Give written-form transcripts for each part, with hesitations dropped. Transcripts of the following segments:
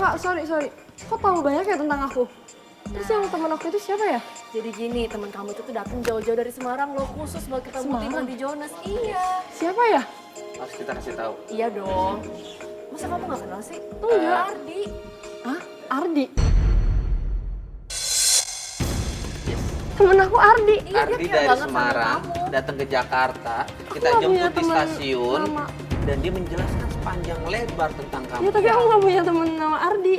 Kak, sorry. Kok tahu banyak ya tentang aku? Terus yang teman aku itu siapa ya? Jadi gini, teman kamu itu tuh datang jauh-jauh dari Semarang loh, khusus buat ketemu tim Andi Jonas. Iya. Siapa ya? Harus kita kasih tahu. Iya dong. Masa kamu gak kenal sih? Enggak. Ardi. Hah? Ardi? Temen aku Ardi. Iya, Ardi dia care dari banget sama Semarang kamu. datang ke Jakarta, kita nggak punya jemput di teman stasiun nama. dan dia menjelaskan sepanjang lebar tentang kamu. Ya tapi aku nggak punya temen nama Ardi.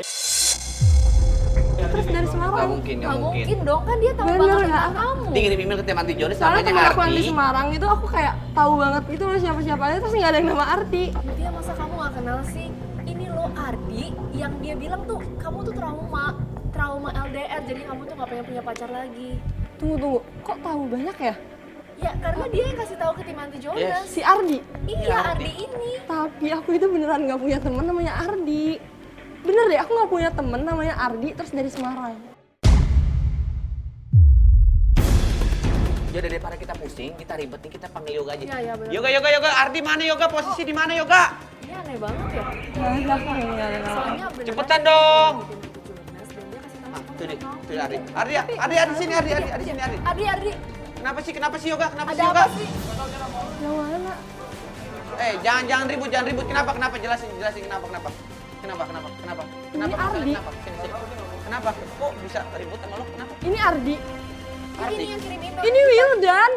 Terus dari Gak Semarang. mungkin, Gak gak mungkin. mungkin dong, kan dia tahu Bener banget nggak? tentang kamu. Nanti kirim email ke tim Andi Jonas Soalnya namanya temen aku yang di Ardi. Semarang itu aku kayak tahu banget gitu loh siapa-siapa aja terus nggak ada yang nama Ardi. Dia masa kamu gak kenal sih? Ini loh Ardi yang dia bilang tuh kamu tuh trauma LDR, jadi kamu tuh gak pengen punya pacar lagi. Tunggu, kok tahu banyak ya? Ya karena dia yang kasih tahu ke tim Andi Jonas. Yes. Si Ardi. Iya Ardi ini. Tapi aku itu beneran nggak punya temen namanya Ardi. Bener deh, aku nggak punya temen namanya Ardi terus dari Semarang. Jadi daripada kita pusing, kita ribet nih, kita panggil Yoga aja. Iya, bener. Yoga, Ardi mana Yoga? Posisi di mana Yoga? Ini aneh banget ya. Nggak ada aku nggak ada nama. Soalnya beneran Cepetan dong. dia yang Tuh tim nih, Andi tuh Jonas dan dia kasih tahu Ardi. kamu. Ardi sini, Ardi sini, Ardi. Ardi. Kenapa sih Yoga? Kenapa Ada sih Yoga? apa sih? Yang mana? Jangan ribut. Kenapa? Jelasin kenapa? Ini Kenapa? Ardi. Kenapa? Sini. Kenapa? Kok bisa ribut sama lo? Kenapa? Ini Ardi. Ini yang kirim email. Ini Wildan.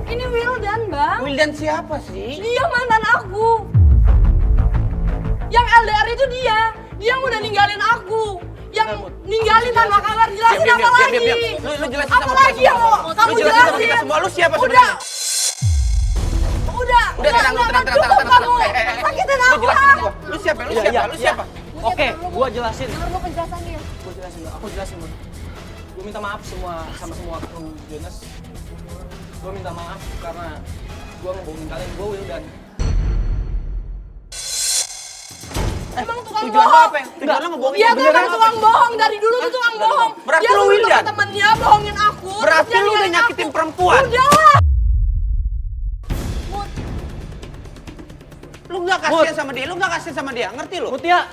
Ini Wildan, Bang. Wildan siapa sih? Dia mantan aku. Yang LDR itu dia. Dia yang udah ninggalin aku. Yang ninggalin tanpa kabar. Jelasin apa lagi? Lu jelasin Apa sama lagi kita yang semua. mau kamu Lu jelasin sama kita jelasin? semua. Lu siapa Udah. sebenarnya? Udah, Tenang, cukup kamu. Sakitin Lu aku. jelasin sama gua. Lu siapa? Oke, gua jelasin. Dengar lu penjelasan dia. Gua jelasin, Bang. Aku jelasin, Bang. Gua minta maaf sama semua kru Jonas. Gua minta maaf karena gua ngebohongin kalian. Gua Wildan. Emang tukang Tujuan lu bohong. apa? Tujuan lu ngebohongin Dia gua. tuh Beneran emang apa? tukang bohong. Dari dulu tuh tukang bohong. Berarti Dia lu dulu Wildan? temen dia bohongin aku. terus Berarti dia lu udah ninggalin nyakitin aku. perempuan? Udah. Lu nggak kasihan sama dia, ngerti lu? Mutia,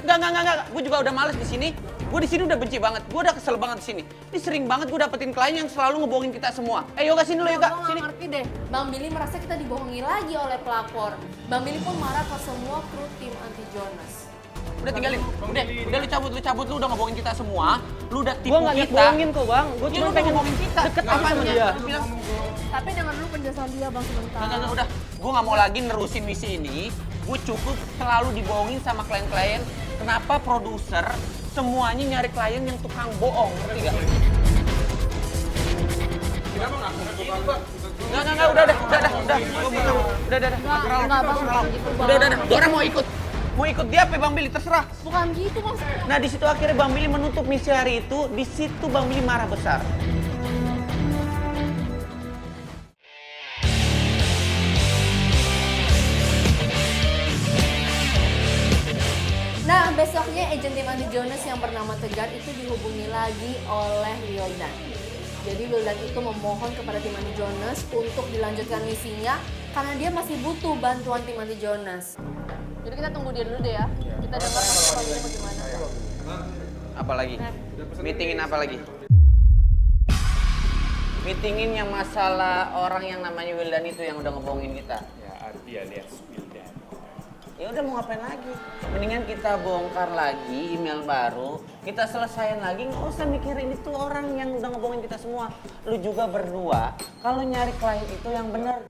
Enggak. Gue juga udah males di sini. Gue di sini udah benci banget. Gue udah kesel banget di sini. Ini sering banget gue dapetin klien yang selalu ngebohongin kita semua. Yoga sini lo Yoga, Gue sini. gak ngerti deh. Bang Billy merasa kita dibohongi lagi oleh pelapor. Bang Billy pun marah ke semua kru tim Andi Jonas. Udah tinggalin. Udah lu cabut lu udah ngebohongin kita semua. Lu udah tipu gua nggak niat kita. bohongin kok, Bang. Gua Ya, cuma lu pengen ngomongin kita. deket aja Apaan sama dia? dia. Lu bilang, Tapi dengar dulu penjelasan dia Bang sebentar. Enggak, udah. Gue nggak mau lagi nerusin misi ini. Gue cukup selalu dibohongin sama klien-klien. Kenapa produser semuanya nyari klien yang tukang bohong, ngerti gak? Enggak, udah. Enggak Bang, bukan gitu Bang. Udah. Gua orang mau ikut dia apa Bang Billy, terserah. Bukan gitu maksudnya. Nah, di situ akhirnya Bang Billy menutup misi hari itu. Di situ Bang Billy marah besar. Nah, besoknya agen tim Andi Jonas yang bernama Tegar itu dihubungi lagi oleh Wildan. Jadi Wildan itu memohon kepada tim Andi Jonas untuk dilanjutkan misinya karena dia masih butuh bantuan tim Andi Jonas. Jadi kita tunggu dia dulu deh ya. Kita dengar prosesnya bagaimana. Apa lagi? Meetingin apa lagi? Meetingin yang masalah orang yang namanya Wildan itu yang udah ngebohongin kita. Ya, Ardi alias Wildan. Ya udah mau ngapain lagi? Mendingan kita bongkar lagi email baru, kita selesaiin lagi, nggak usah mikirin itu orang yang udah ngebohongin kita semua. Lu juga berdua, kalau nyari klien itu yang bener.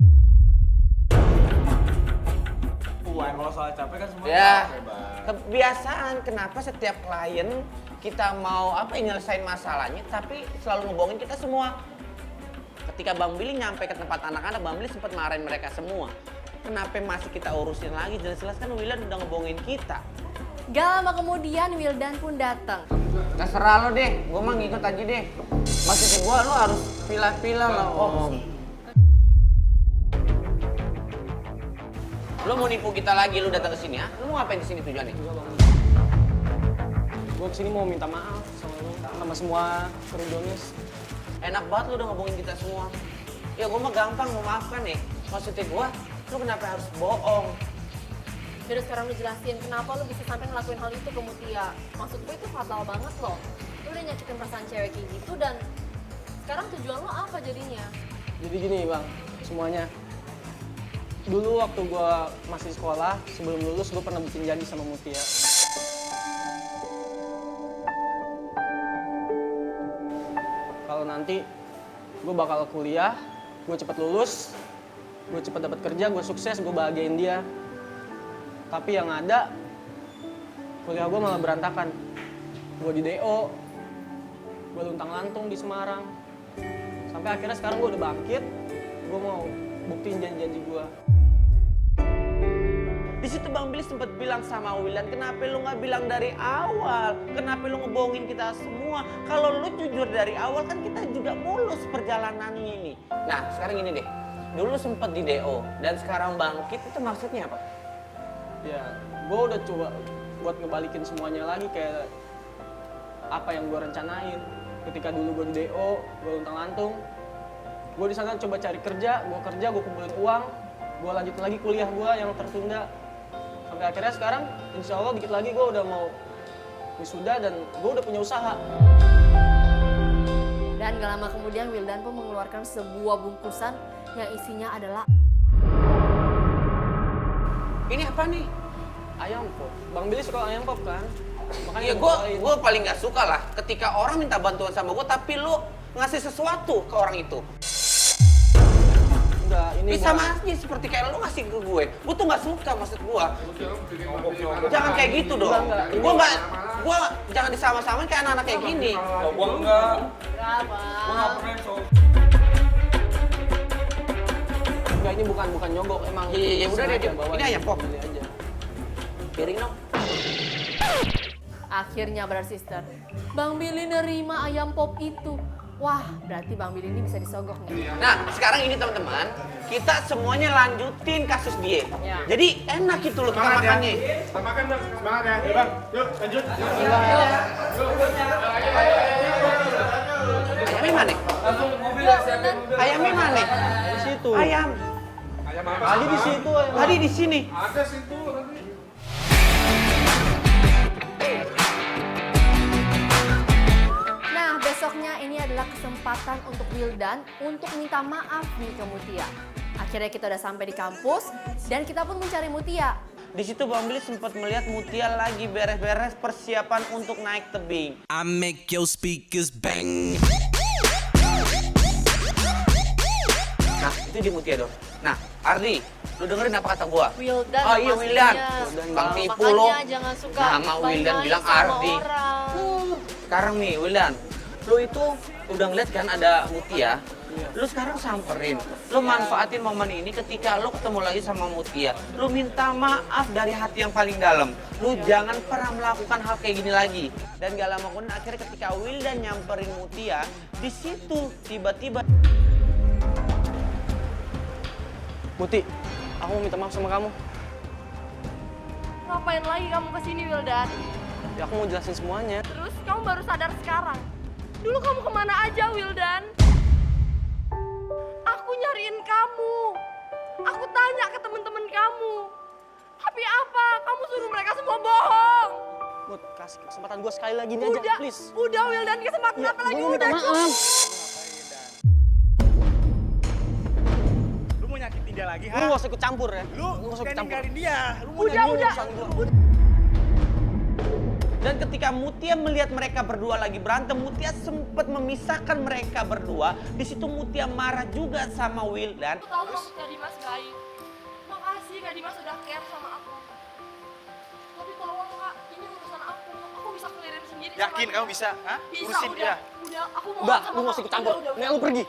Wah, kalau soal capek kan semua Ya, capek, Bang. kebiasaan. Kenapa setiap klien kita mau nyelesain masalahnya, tapi selalu ngebohongin kita semua. Ketika Bang Billy nyampe ke tempat anak-anak, Bang Billy sempat marahin mereka semua. Kenapa masih kita urusin lagi? Jelas-jelas kan Wildan udah ngebohongin kita. Gak lama kemudian Wildan pun datang. Terserah lo deh, gue mah ngikut aja deh. Maksudnya gue lo harus pilah-pilah lah om. Lo mau nipu kita lagi, lo datang ke sini ya? Lo mau ngapain di sini tujuannya? Gua kesini mau minta maaf sama semua kru Jonas. Enak banget lo udah ngebohongin kita semua. Ya gue mah gampang memaafkan nih. Maksudnya gue, lo kenapa harus bohong? Yaudah sekarang lu jelasin kenapa lu bisa sampai ngelakuin hal itu ke Mutia. Maksud gue itu fatal banget loh. Lu udah nyakitin perasaan cewek kayak gitu dan sekarang tujuan lo apa jadinya? Jadi gini bang, semuanya. Dulu waktu gue masih sekolah, sebelum lulus gue pernah bikin janji sama Mutia. Kalau nanti gue bakal kuliah, gue cepet lulus, gue cepet dapat kerja, gue sukses, gue bahagiain dia. Tapi yang ada, kuliah gue malah berantakan. Gue di DO, gue luntang-lantung di Semarang. Sampai akhirnya sekarang gue udah bangkit, gue mau buktiin janji-janji gue. Di situ Bang Billy sempat bilang sama Wildan, kenapa lu nggak bilang dari awal? Kenapa lu ngebohongin kita semua? Kalau lu jujur dari awal kan kita juga mulus perjalanannya ini. Nah sekarang ini deh, dulu sempat di DO dan sekarang bangkit, itu maksudnya apa? Ya, gue udah coba buat ngebalikin semuanya lagi kayak apa yang gue rencanain. Ketika dulu gue di DO, gue luntang-lantung. Gue di sana coba cari kerja, gue kumpulin uang, gue lanjut lagi kuliah gue yang tertunda. Sampai akhirnya sekarang, insya Allah dikit lagi gue udah mau wisuda dan gue udah punya usaha. Dan gak lama kemudian Wildan pun mengeluarkan sebuah bungkusan yang isinya adalah Ini apa nih? Ayam pop. Bang Billy suka ayam pop kan? Makanya Iya, gue paling nggak suka lah ketika orang minta bantuan sama gue, tapi lu ngasih sesuatu ke orang itu. Enggak, ini Sama aja seperti kayak lu ngasih ke gue tuh nggak suka, maksud gue. Jangan kayak gitu dong. Gue jangan disama-samain kayak anak-anak kayak gini. Gua enggak. berapa? Gua enggak pernah so. Enggak, ini bukan nyogok, emang. Iya, udah deh, bawa ini ayam pop. Beli aja. Piring dong. Akhirnya brother sister, Bang Billy nerima ayam pop itu. Wah, berarti Bang Billy ini bisa disogok nih. Nah, sekarang ini teman-teman, kita semuanya lanjutin kasus dia. Ya. Jadi enak gitu loh kita makannya. Kita makan Bang, semangat ya. Bang, yuk lanjut. Ayamnya mana? Langsung mobil ya, siapin mobil. Ayamnya mana? Di situ. Ayam. Ayam apa? Tadi di situ ayam. Tadi di sini. Ada situ nanti. Nah, besoknya ini adalah kesempatan untuk Wildan untuk minta maaf nih ke Mutia. Akhirnya kita udah sampai di kampus dan kita pun mencari Mutia. Di situ Bang Billy sempat melihat Mutia lagi beres-beres persiapan untuk naik tebing. I make your speakers bang. Nah, itu di Mutia dong. Nah, Ardi, lu dengerin apa kata gua? Wildan, Oh iya, Wildan. Bang Makanya tipu lo. jangan suka Nama Wildan main-main bilang sama Ardi. orang. Sekarang nih, Wildan, lu itu udah ngeliat kan ada Mutia, lu sekarang samperin. Lu manfaatin momen ini ketika lu ketemu lagi sama Mutia. Lu minta maaf dari hati yang paling dalam. Lu jangan pernah melakukan hal kayak gini lagi. Dan gak lama kemudian akhirnya ketika Wildan nyamperin Mutia, di situ tiba-tiba Muti, aku mau minta maaf sama kamu. Ngapain lagi kamu kesini, Wildan? Ya aku mau jelasin semuanya. Terus kamu baru sadar sekarang. Dulu kamu kemana aja, Wildan? Aku nyariin kamu. Aku tanya ke temen-temen kamu. Tapi apa? Kamu suruh mereka semua bohong. Mut, kasih kesempatan gue sekali lagi ini aja, please. Udah Wildan, kesempatan Ya, apa lagi? gua minta Udah maaf. cukup. Lu mau nyakitin dia lagi, Lu gak usah ikut campur ya. Lu gak usah ikut kayak campur. ninggalin dia. Lu mau Udah. Dan ketika Mutia melihat mereka berdua lagi berantem, Mutia sempat memisahkan mereka berdua. Di situ Mutia marah juga sama Wildan. Aku tahu Kak Dimas baik. Makasih Kak Dimas udah care sama aku. Tapi tolong Kak, ini urusan aku. Aku bisa clearin sendiri. Yakin sama kamu dia. bisa? Hah? Bisa, Urusin dia. Udah, aku mau Udah, lu gak usah ikut campur. Nih lu pergi.